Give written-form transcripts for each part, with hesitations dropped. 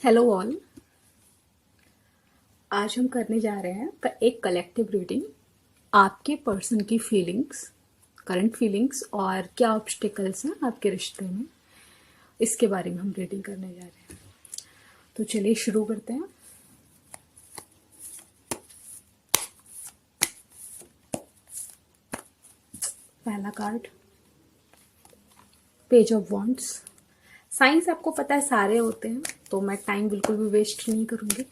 Hello all. आज हम करने जा रहे हैं एक कलेक्टिव रीडिंग। आपके पर्सन की फीलिंग्स, करंट फीलिंग्स और क्या ऑब्स्टिकल्स हैं आपके रिश्ते में, इसके बारे में हम रीडिंग करने जा रहे हैं। तो चलिए शुरू करते हैं। पहला card, page of wands. Science आपको पता है सारे होते हैं, तो मैं टाइम बिल्कुल भी वेस्ट नहीं करूँगी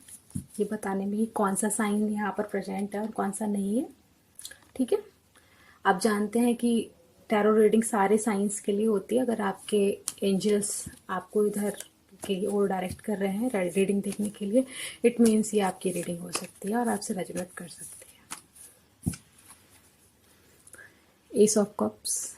ये बताने में कि कौन सा साइन यहाँ पर प्रेजेंट है और कौन सा नहीं है। ठीक है, आप जानते हैं कि टैरो रीडिंग सारे साइंस के लिए होती है। अगर आपके एंजल्स आपको इधर की ओर डायरेक्ट कर रहे हैं रीडिंग देखने के लिए, इट मीन्स ये आपकी रीडिंग हो सकती है और आपसे रेजोनेट कर सकती है। एस ऑफ कप्स,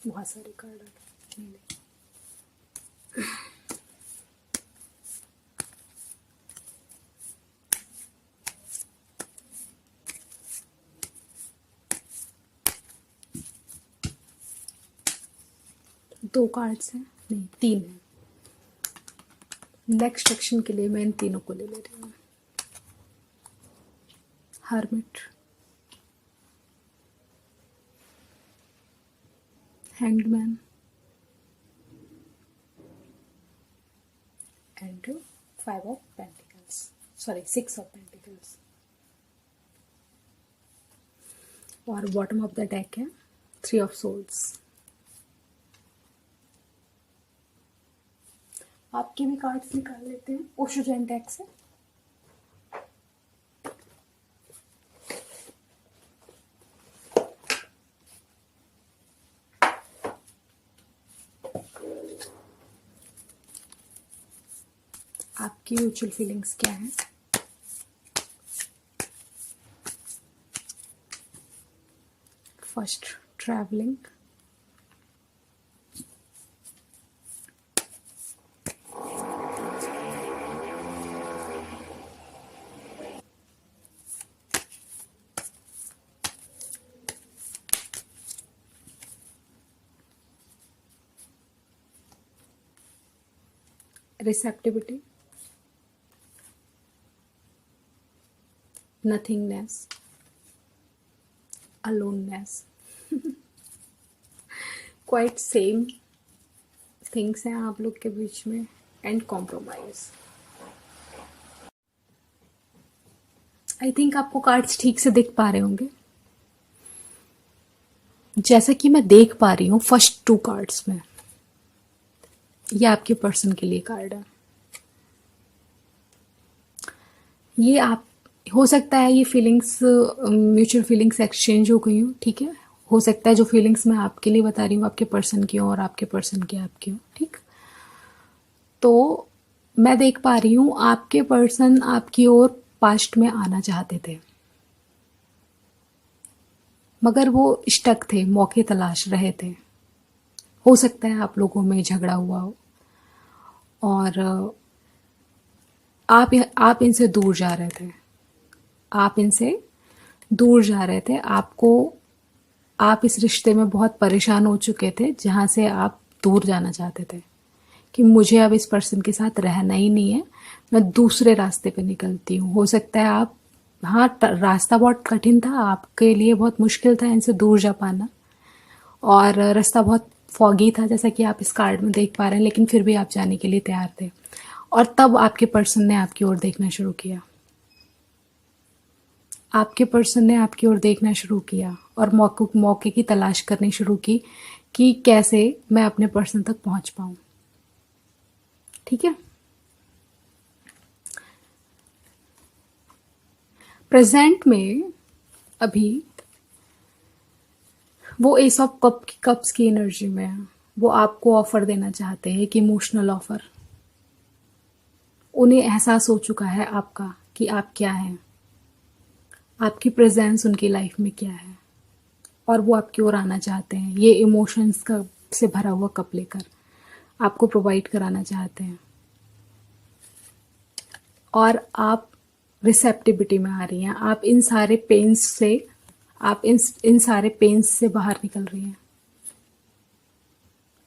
बहुत सारे कार्ड आ गए। दो कार्ड्स हैं, नहीं तीन हैं। नेक्स्ट सेक्शन के लिए मैं इन तीनों को ले रही हूँ। Hermit, hanged man and five of pentacles, sorry six of pentacles. और बॉटम ऑफ द डेक है थ्री ऑफ सोल्स। आपके भी कार्ड्स निकाल लेते हैं ओशो जैन डेक से। आपकी म्यूचुअल फीलिंग्स क्या है? First, travelling. Receptivity, nothingness, aloneness. Quite same things हैं आप लोग के बीच में। And compromise. आई थिंक आपको कार्ड्स ठीक से दिख पा रहे होंगे। जैसा कि मैं देख पा रही हूँ फर्स्ट टू कार्ड्स में, ये आपके पर्सन के लिए कार्ड है। ये आप, हो सकता है ये फीलिंग्स, म्यूचुअल फीलिंग्स एक्सचेंज हो गई हो। ठीक है, हो सकता है जो फीलिंग्स मैं आपके लिए बता रही हूँ आपके पर्सन की हो और आपके पर्सन की आपकी हो। ठीक, तो मैं देख पा रही हूँ आपके पर्सन आपकी ओर पास्ट में आना चाहते थे, मगर वो स्टक थे, मौके तलाश रहे थे। हो सकता है आप लोगों में झगड़ा हुआ हो और आप इनसे दूर जा रहे थे। आप इनसे दूर जा रहे थे। आप इस रिश्ते में बहुत परेशान हो चुके थे जहां से आप दूर जाना चाहते थे कि मुझे अब इस पर्सन के साथ रहना ही नहीं है, मैं दूसरे रास्ते पे निकलती हूँ। हो सकता है आप, हाँ, रास्ता बहुत कठिन था आपके लिए, बहुत मुश्किल था इनसे दूर जा पाना, और रास्ता बहुत फॉगी था जैसा कि आप इस कार्ड में देख पा रहे हैं, लेकिन फिर भी आप जाने के लिए तैयार थे। और तब आपके पर्सन ने आपकी ओर देखना शुरू किया। आपके पर्सन ने आपकी ओर देखना शुरू किया और मौके की तलाश करनी शुरू की कि कैसे मैं अपने पर्सन तक पहुंच पाऊं। ठीक है, प्रेजेंट में अभी वो एस ऑफ कप्स की एनर्जी में है। वो आपको ऑफर देना चाहते हैं, एक इमोशनल ऑफर। उन्हें एहसास हो चुका है आपका कि आप क्या हैं, आपकी प्रेजेंस उनकी लाइफ में क्या है, और वो आपकी ओर आना चाहते हैं। ये इमोशंस का से भरा हुआ कप लेकर आपको प्रोवाइड कराना चाहते हैं, और आप रिसेप्टिविटी में आ रही हैं। आप इन सारे पेन्स से आप इन सारे पेन्स से बाहर निकल रही हैं।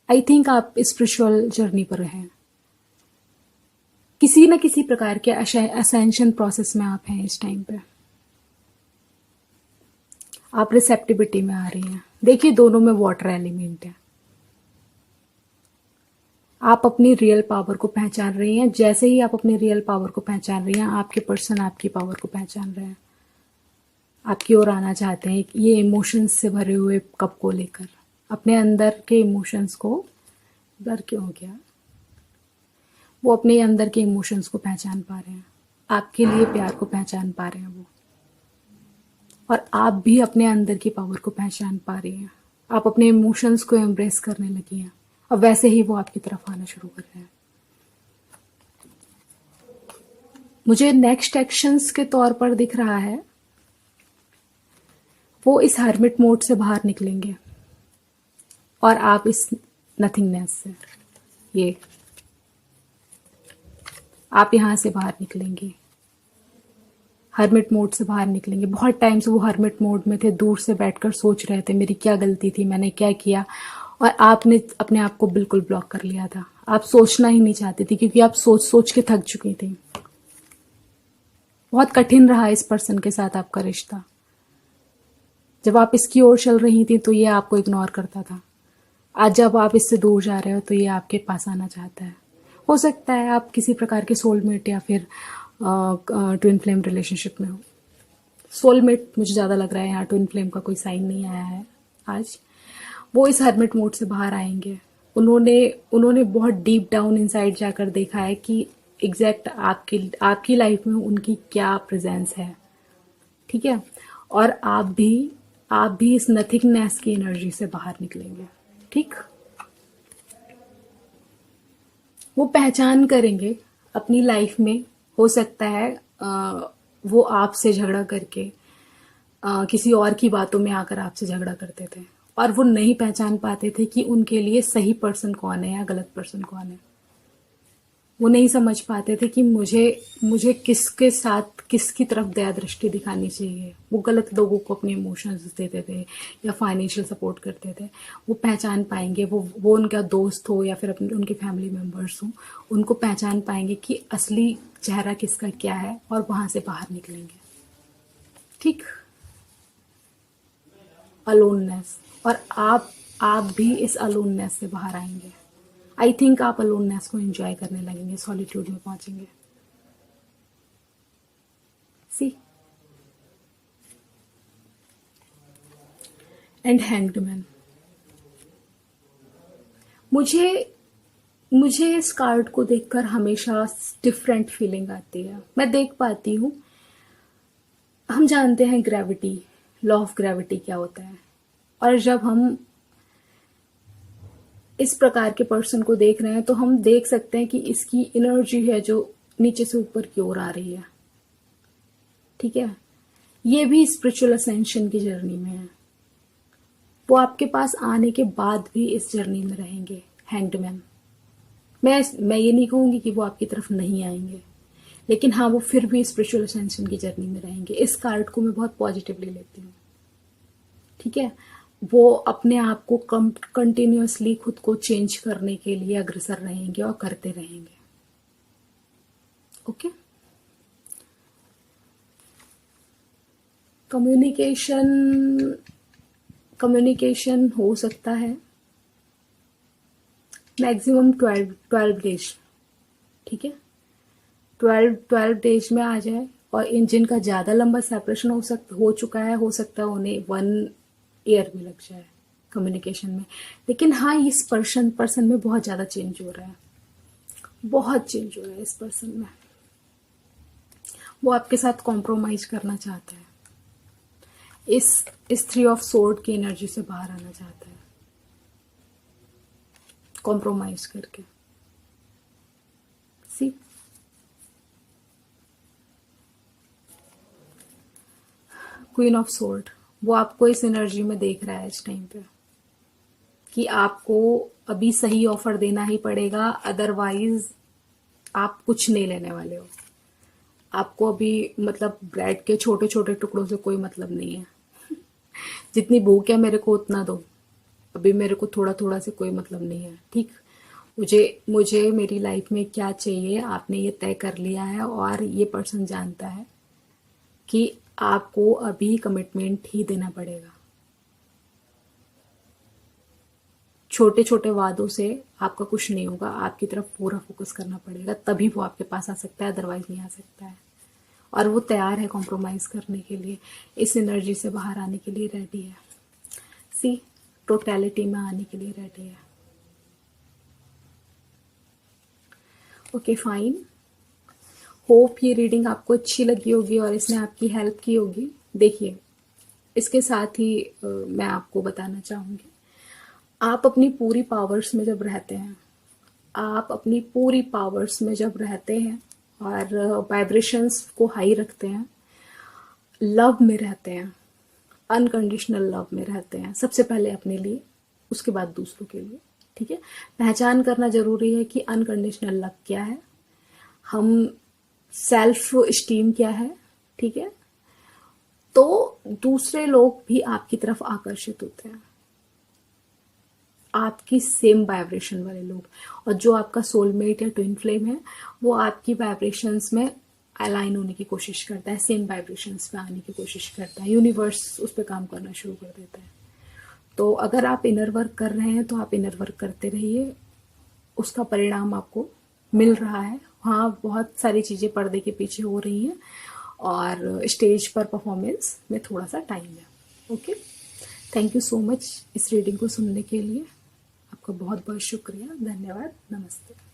आई थिंक आप स्पिरिचुअल जर्नी पर हैं, किसी न किसी प्रकार के असेंशन प्रोसेस में आप हैं इस टाइम पे। आप रिसेप्टिविटी में आ रही हैं। देखिए दोनों में वाटर एलिमेंट है। आप अपनी रियल पावर को पहचान रही हैं। जैसे ही आप अपनी रियल पावर को पहचान रही हैं, आपके पर्सन आपकी पावर को पहचान रहे हैं, आपकी ओर आना चाहते हैं। ये इमोशंस से भरे हुए कप को लेकर अपने अंदर के इमोशंस को, डर क्यों हो गया, वो अपने अंदर के इमोशंस को पहचान पा रहे हैं, आपके लिए प्यार को पहचान पा रहे हैं वो, और आप भी अपने अंदर की पावर को पहचान पा रही हैं। आप अपने इमोशंस को एम्ब्रेस करने लगी हैं और वैसे ही वो आपकी तरफ आना शुरू कर रहे हैं। मुझे नेक्स्ट एक्शंस के तौर पर दिख रहा है वो इस हर्मिट मोड से बाहर निकलेंगे और आप इस नथिंगनेस से, ये आप यहां से बाहर निकलेंगे, हर्मिट मोड से बाहर निकलेंगे। बहुत टाइम से वो हर्मिट मोड में थे, दूर से बैठकर सोच रहे थे मेरी क्या गलती थी, मैंने क्या किया, और आपने अपने आप को बिल्कुल ब्लॉक कर लिया था। आप सोचना ही नहीं चाहती थी क्योंकि आप सोच सोच के थक चुकी थी। बहुत कठिन रहा इस पर्सन के साथ आपका रिश्ता। जब आप इसकी ओर चल रही थी तो ये आपको इग्नोर करता था। आज जब आप इससे दूर जा रहे हो तो ये आपके पास आना चाहता है। हो सकता है आप किसी प्रकार के सोलमेट या फिर ट्विन फ्लेम रिलेशनशिप में हो। सोलमेट मुझे ज़्यादा लग रहा है, यहाँ ट्विन फ्लेम का कोई साइन नहीं आया है आज। वो इस हर्मिट मोड से बाहर आएंगे। उन्होंने बहुत डीप डाउन इनसाइड जाकर देखा है कि एग्जैक्ट आपकी लाइफ में उनकी क्या प्रेजेंस है, ठीक है। और आप भी इस नथिंगनेस की एनर्जी से बाहर निकलेंगे, ठीक। वो पहचान करेंगे अपनी लाइफ में, हो सकता है वो आपसे झगड़ा करके किसी और की बातों में आकर आपसे झगड़ा करते थे और वो नहीं पहचान पाते थे कि उनके लिए सही पर्सन कौन है या गलत पर्सन कौन है। वो नहीं समझ पाते थे कि मुझे किसके साथ किसकी तरफ दया दृष्टि दिखानी चाहिए। वो गलत लोगों को अपने इमोशंस देते थे या फाइनेंशियल सपोर्ट करते थे। वो पहचान पाएंगे, वो उनका दोस्त हो या फिर अपने उनके फैमिली मेम्बर्स हो, उनको पहचान पाएंगे कि असली चेहरा किसका क्या है और वहां से बाहर निकलेंगे, ठीक। अलोननेस, और आप भी इस अलोननेस से बाहर आएंगे। आई थिंक आप अलोननेस को एंजॉय करने लगेंगे, सॉलिट्यूड में पहुंचेंगे। सी एंड हैंग्ड मैन। मुझे इस कार्ड को देखकर हमेशा डिफरेंट फीलिंग आती है। मैं देख पाती हूँ, हम जानते हैं ग्रेविटी, लॉ ऑफ ग्रेविटी क्या होता है, और जब हम इस प्रकार के पर्सन को देख रहे हैं तो हम देख सकते हैं कि इसकी एनर्जी है जो नीचे से ऊपर की ओर आ रही है, ठीक है। ये भी स्पिरिचुअल असेंशन की जर्नी में है। वो आपके पास आने के बाद भी इस जर्नी में रहेंगे, हैंग्ड मैन। मैं ये नहीं कहूंगी कि वो आपकी तरफ नहीं आएंगे, लेकिन हाँ वो फिर भी स्पिरिचुअल असेंशन की जर्नी में रहेंगे। इस कार्ड को मैं बहुत पॉजिटिवली लेती हूँ, ठीक है। वो अपने आप को कंटिन्यूअसली खुद को चेंज करने के लिए अग्रसर रहेंगे और करते रहेंगे, ओके। कम्युनिकेशन हो सकता है मैक्सिमम 12 डेज, ठीक है। 12 डेज में आ जाए, और इन जिनका ज्यादा लंबा सेपरेशन हो चुका है, हो सकता है उन्हें 1 ईयर भी लग जाए कम्युनिकेशन में। लेकिन हाँ इस पर्सन में बहुत ज्यादा चेंज हो रहा है, बहुत चेंज हो रहा है इस पर्सन में। वो आपके साथ कॉम्प्रोमाइज करना चाहता है, इस 3 ऑफ सोर्ड की एनर्जी से बाहर आना चाहता है, कॉम्प्रोमाइज करके। सी क्वीन ऑफ सोर्ड, वो आपको इस एनर्जी में देख रहा है इस टाइम पे कि आपको अभी सही ऑफर देना ही पड़ेगा, अदरवाइज आप कुछ नहीं लेने वाले हो। आपको अभी मतलब ब्रेड के छोटे छोटे टुकड़ों से कोई मतलब नहीं है। जितनी भूख है मेरे को उतना दो, अभी मेरे को थोड़ा थोड़ा से कोई मतलब नहीं है, ठीक। मुझे मुझे मेरी लाइफ में क्या चाहिए आपने ये तय कर लिया है, और ये पर्सन जानता है कि आपको अभी कमिटमेंट ही देना पड़ेगा। छोटे छोटे वादों से आपका कुछ नहीं होगा, आपकी तरफ पूरा फोकस करना पड़ेगा, तभी वो आपके पास आ सकता है, अदरवाइज नहीं आ सकता है। और वो तैयार है कॉम्प्रोमाइज करने के लिए, इस एनर्जी से बाहर आने के लिए रेडी है, सी टोटलिटी में आने के लिए रेडी है। ओके फाइन, होप ये रीडिंग आपको अच्छी लगी होगी और इसने आपकी हेल्प की होगी। देखिए, इसके साथ ही मैं आपको बताना चाहूँगी, आप अपनी पूरी पावर्स में जब रहते हैं, आप अपनी पूरी पावर्स में जब रहते हैं और वाइब्रेशंस को हाई रखते हैं, लव में रहते हैं, अनकंडीशनल लव में रहते हैं, सबसे पहले अपने लिए, उसके बाद दूसरों के लिए, ठीक है। पहचान करना जरूरी है कि अनकंडीशनल लव क्या है, हम सेल्फ स्टीम क्या है, ठीक है। तो दूसरे लोग भी आपकी तरफ आकर्षित होते हैं, आपकी सेम वाइब्रेशन वाले लोग, और जो आपका सोलमेट या ट्विन फ्लेम है वो आपकी वाइब्रेशंस में अलाइन होने की कोशिश करता है, सेम वाइब्रेशंस में आने की कोशिश करता है, यूनिवर्स उस पर काम करना शुरू कर देता है। तो अगर आप इनर वर्क कर रहे हैं तो आप इनर वर्क करते रहिए, उसका परिणाम आपको मिल रहा है। हाँ, बहुत सारी चीज़ें पर्दे के पीछे हो रही हैं और स्टेज पर परफॉर्मेंस में थोड़ा सा टाइम है। Okay, thank you so much इस रीडिंग को सुनने के लिए, आपका बहुत बहुत शुक्रिया, धन्यवाद, नमस्ते।